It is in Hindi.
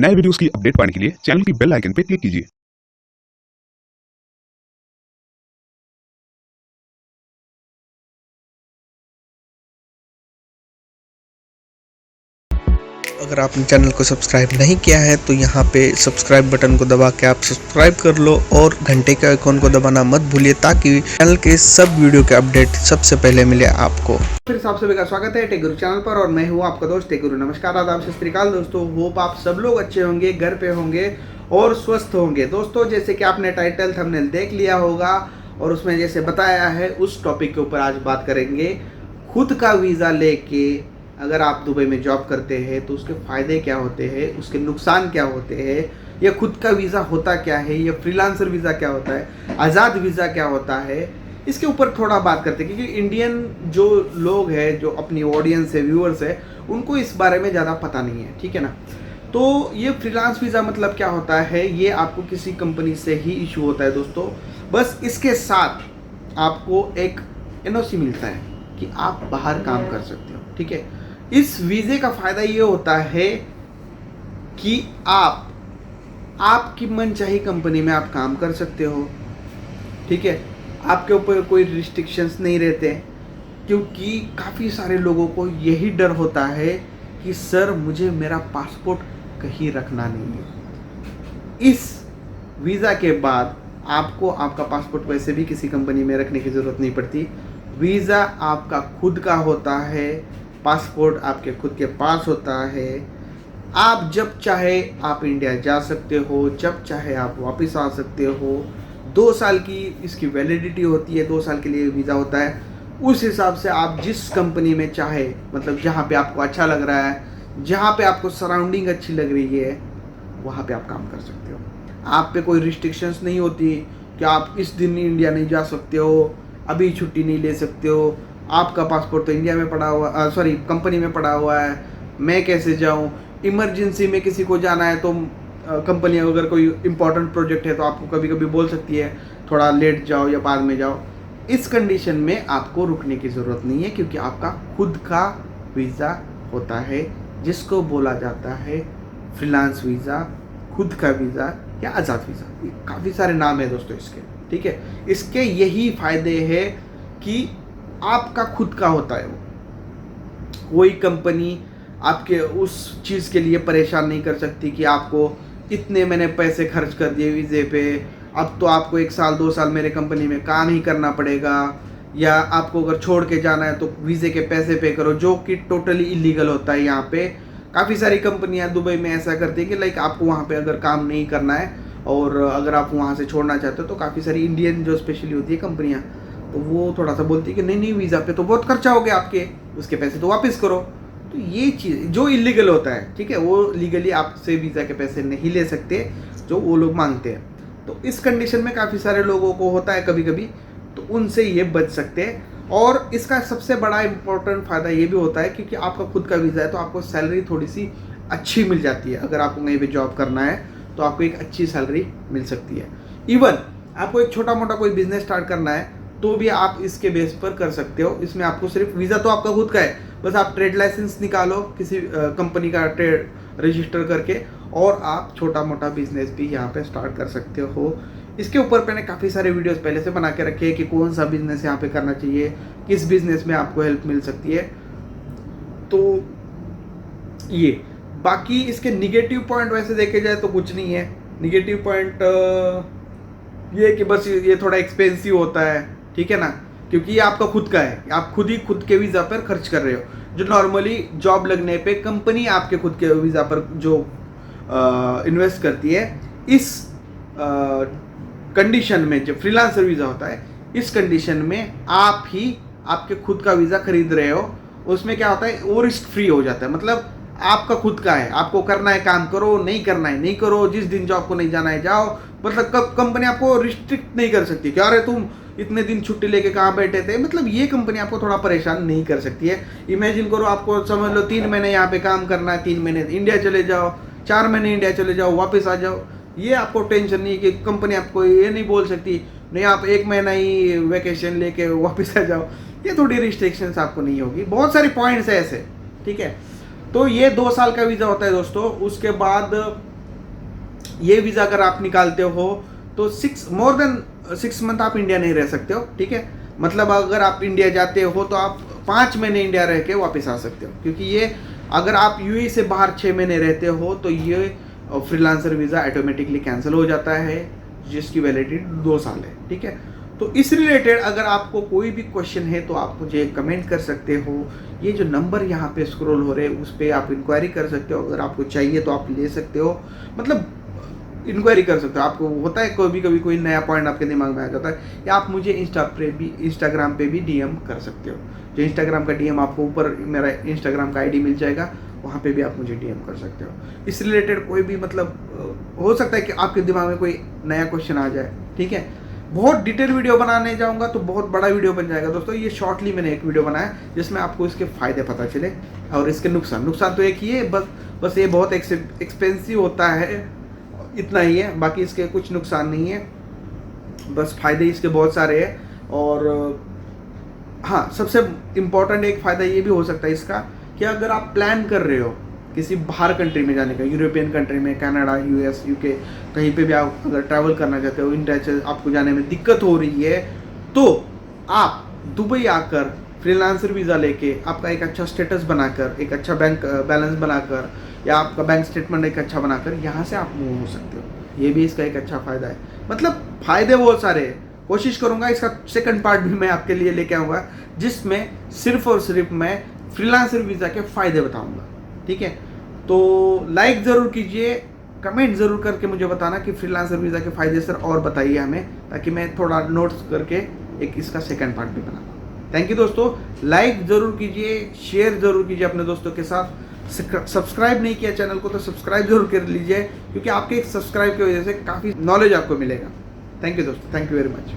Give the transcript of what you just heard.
नए वीडियोस की अपडेट पाने के लिए चैनल की बेल आइकन पर क्लिक कीजिए। अगर आपने चैनल को सब्सक्राइब नहीं किया है तो यहाँ पे सब्सक्राइब बटन को दबा के आप सब्सक्राइब कर लो और घंटे के आइकॉन को दबाना मत भूलिए ताकि चैनल के सब वीडियो के अपडेट सबसे पहले मिले आपको। फिर से आप सभी का स्वागत है टेक गुरु चैनल पर और मैं हूँ आपका दोस्त टेक गुरु। नमस्कार, आदाब, सत श्री अकाल दोस्तों। होप आप सब लोग अच्छे होंगे, घर पे होंगे और स्वस्थ होंगे। दोस्तों जैसे कि आपने टाइटल थंबनेल देख लिया होगा और उसमें जैसे बताया है उस टॉपिक के ऊपर आज बात करेंगे। खुद का वीज़ा लेके अगर आप दुबई में जॉब करते हैं तो उसके फ़ायदे क्या होते हैं, उसके नुकसान क्या होते हैं, या खुद का वीज़ा होता क्या है, या फ्रीलांसर वीज़ा क्या होता है, आज़ाद वीज़ा क्या होता है, इसके ऊपर थोड़ा बात करते हैं। क्योंकि इंडियन जो लोग हैं, जो अपनी ऑडियंस है, व्यूअर्स है, उनको इस बारे में ज़्यादा पता नहीं है, ठीक है ना। तो ये फ्रीलांस वीज़ा मतलब क्या होता है, ये आपको किसी कंपनी से ही इशू होता है दोस्तों। बस इसके साथ आपको एक एनओसी मिलता है कि आप बाहर काम कर सकते हो, ठीक है। इस वीज़े का फ़ायदा ये होता है कि आपकी मनचाही कंपनी में आप काम कर सकते हो, ठीक है। आपके ऊपर कोई रिस्ट्रिक्शंस नहीं रहते, क्योंकि काफ़ी सारे लोगों को यही डर होता है कि सर मुझे मेरा पासपोर्ट कहीं रखना नहीं है। इस वीज़ा के बाद आपको आपका पासपोर्ट वैसे भी किसी कंपनी में रखने की ज़रूरत नहीं पड़ती। वीज़ा आपका खुद का होता है, पासपोर्ट आपके खुद के पास होता है। आप जब चाहे आप इंडिया जा सकते हो, जब चाहे आप वापस आ सकते हो। 2 साल की इसकी वैलिडिटी होती है, 2 साल के लिए वीज़ा होता है। उस हिसाब से आप जिस कंपनी में चाहे, मतलब जहाँ पे आपको अच्छा लग रहा है, जहाँ पे आपको सराउंडिंग अच्छी लग रही है, वहाँ पे आप काम कर सकते हो। आप पे कोई रिस्ट्रिक्शंस नहीं होती कि आप इस दिन इंडिया नहीं जा सकते हो, अभी छुट्टी नहीं ले सकते हो, आपका पासपोर्ट तो इंडिया में पड़ा हुआ, कंपनी में पड़ा हुआ है, मैं कैसे जाऊं। इमरजेंसी में किसी को जाना है तो कंपनी अगर कोई इम्पोर्टेंट प्रोजेक्ट है तो आपको कभी कभी बोल सकती है थोड़ा लेट जाओ या बाद में जाओ। इस कंडीशन में आपको रुकने की ज़रूरत नहीं है, क्योंकि आपका खुद का वीज़ा होता है, जिसको बोला जाता है फ्रीलांस वीज़ा, खुद का वीज़ा या आज़ाद वीज़ा। काफ़ी सारे नाम है दोस्तों इसके, ठीक है। इसके यही फ़ायदे हैं कि आपका खुद का होता है। वो कोई कंपनी आपके उस चीज़ के लिए परेशान नहीं कर सकती कि आपको इतने मैंने पैसे खर्च कर दिए वीज़े पे, अब तो आपको 1 साल 2 साल मेरे कंपनी में काम ही करना पड़ेगा, या आपको अगर छोड़ के जाना है तो वीज़े के पैसे पे करो, जो कि टोटली इलीगल होता है। यहाँ पे काफ़ी सारी कंपनियाँ दुबई में ऐसा करती है कि लाइक आपको वहाँ पे अगर काम नहीं करना है और अगर आप वहाँ से छोड़ना चाहते हो तो काफ़ी सारी इंडियन जो स्पेशली होती है कंपनियाँ, तो वो थोड़ा सा बोलती है कि नहीं वीज़ा पे तो बहुत खर्चा हो गया आपके, उसके पैसे तो वापस करो। तो ये चीज़ जो इलीगल होता है, ठीक है, वो लीगली आपसे वीज़ा के पैसे नहीं ले सकते जो वो लोग मांगते हैं। तो इस कंडीशन में काफ़ी सारे लोगों को होता है कभी कभी, तो उनसे ये बच सकते हैं। और इसका सबसे बड़ा इम्पोर्टेंट फ़ायदा ये भी होता है क्योंकि आपका खुद का वीज़ा है तो आपको सैलरी थोड़ी सी अच्छी मिल जाती है। अगर आपको कहीं पर जॉब करना है तो आपको एक अच्छी सैलरी मिल सकती है। इवन आपको एक छोटा मोटा कोई बिजनेस स्टार्ट करना है तो भी आप इसके बेस पर कर सकते हो। इसमें आपको सिर्फ वीज़ा तो आपका खुद का है, बस आप ट्रेड लाइसेंस निकालो किसी कंपनी का ट्रेड रजिस्टर करके और आप छोटा मोटा बिजनेस भी यहाँ पे स्टार्ट कर सकते हो। इसके ऊपर मैंने काफ़ी सारे वीडियोस पहले से बना के रखे हैं कि कौन सा बिजनेस यहाँ पे करना चाहिए, किस बिजनेस में आपको हेल्प मिल सकती है। तो ये बाकी इसके निगेटिव पॉइंट वैसे देखे जाए तो कुछ नहीं है। निगेटिव पॉइंट ये कि बस ये थोड़ा एक्सपेंसिव होता है, ठीक है ना, क्योंकि ये आपका खुद का है, आप खुद ही खुद के वीज़ा पर खर्च कर रहे हो। जो नॉर्मली जॉब लगने पे कंपनी आपके खुद के वीज़ा पर जो इन्वेस्ट करती है, इस कंडीशन में जो फ्रीलांसर वीज़ा होता है, इस कंडीशन में आप ही आपके खुद का वीज़ा खरीद रहे हो। उसमें क्या होता है, वो रिस्क फ्री हो जाता है। मतलब आपका खुद का है, आपको करना है काम करो, नहीं करना है नहीं करो, जिस दिन जॉब को नहीं जाना है जाओ। मतलब कंपनी आपको रिस्ट्रिक्ट नहीं कर सकती कि अरे तुम इतने दिन छुट्टी लेके कहाँ बैठे थे। मतलब ये कंपनी आपको थोड़ा परेशान नहीं कर सकती है। इमेजिन करो आपको समझ लो 3 महीने यहाँ पे काम करना है, 3 महीने इंडिया चले जाओ, 4 महीने इंडिया चले जाओ, वापस आ जाओ। ये आपको टेंशन नहीं कि कंपनी आपको ये नहीं बोल सकती नहीं आप 1 महीना ही वैकेशन लेके वापस आ जाओ। ये थोड़ी रिस्ट्रिक्शंस आपको नहीं होगी। बहुत सारे पॉइंट्स है ऐसे, ठीक है। तो ये 2 साल का वीज़ा होता है दोस्तों। उसके बाद ये वीज़ा अगर आप निकालते हो तो मोर देन 6 मंथ आप इंडिया नहीं रह सकते हो, ठीक है। मतलब अगर आप इंडिया जाते हो तो आप 5 महीने इंडिया रह के वापस आ सकते हो, क्योंकि ये अगर आप यूएई से बाहर 6 महीने रहते हो तो ये फ्रीलांसर वीज़ा ऑटोमेटिकली कैंसिल हो जाता है, जिसकी वैलिडिटी 2 साल है, ठीक है। तो इस रिलेटेड अगर आपको कोई भी क्वेश्चन है तो आप मुझे कमेंट कर सकते हो। ये जो नंबर यहाँ पे स्क्रॉल हो रहे हैं उस पर आप इंक्वायरी कर सकते हो, अगर आपको चाहिए तो आप ले सकते हो, मतलब इंक्वायरी कर सकते हो। आपको होता है कभी कभी कोई नया पॉइंट आपके दिमाग में आ जाता है, या आप मुझे इंस्टाग्राम पे भी डीएम कर सकते हो। जो इंस्टाग्राम का डीएम आपको ऊपर मेरा इंस्टाग्राम का आईडी मिल जाएगा, वहाँ पे भी आप मुझे डीएम कर सकते हो। इस रिलेटेड कोई भी मतलब हो सकता है कि आपके दिमाग में कोई नया क्वेश्चन आ जाए, ठीक है। बहुत डिटेल वीडियो बनाने जाऊंगा तो बहुत बड़ा वीडियो बन जाएगा दोस्तों। ये शॉर्टली मैंने एक वीडियो बनाया जिसमें आपको इसके फ़ायदे पता चले और इसके नुकसान तो एक ही है, बस ये बहुत एक्सपेंसिव होता है, इतना ही है। बाकी इसके कुछ नुकसान नहीं है, बस फ़ायदे इसके बहुत सारे हैं। और हाँ, सबसे इम्पोर्टेंट एक फ़ायदा ये भी हो सकता है इसका कि अगर आप प्लान कर रहे हो किसी बाहर कंट्री में जाने का, यूरोपियन कंट्री में, कनाडा, यूएस, यूके, कहीं पे भी आप अगर ट्रैवल करना चाहते हो, इंडिया से आपको जाने में दिक्कत हो रही है, तो आप दुबई आकर फ्रीलांसर वीज़ा लेके आपका एक अच्छा स्टेटस बनाकर, एक अच्छा बैंक बैलेंस बनाकर, या आपका बैंक स्टेटमेंट एक अच्छा बनाकर यहाँ से आप मूव हो सकते हो। ये भी इसका एक अच्छा फ़ायदा है। मतलब फ़ायदे बहुत सारे हैं। कोशिश करूँगा इसका सेकंड पार्ट भी मैं आपके लिए लेके आऊँगा, जिसमें सिर्फ और सिर्फ मैं फ्रीलांसर वीज़ा के फ़ायदे बताऊँगा, ठीक है। तो लाइक ज़रूर कीजिए, कमेंट ज़रूर करके मुझे बताना कि फ्रीलांसर वीज़ा के फ़ायदे सर और बताइए हमें, ताकि मैं थोड़ा नोट्स करके एक इसका सेकंड पार्ट भी बना। थैंक यू दोस्तों। लाइक ज़रूर कीजिए, शेयर ज़रूर कीजिए अपने दोस्तों के साथ। सब्सक्राइब नहीं किया चैनल को तो सब्सक्राइब जरूर कर लीजिए, क्योंकि आपके एक सब्सक्राइब की वजह से काफ़ी नॉलेज आपको मिलेगा। थैंक यू दोस्तों, थैंक यू वेरी मच।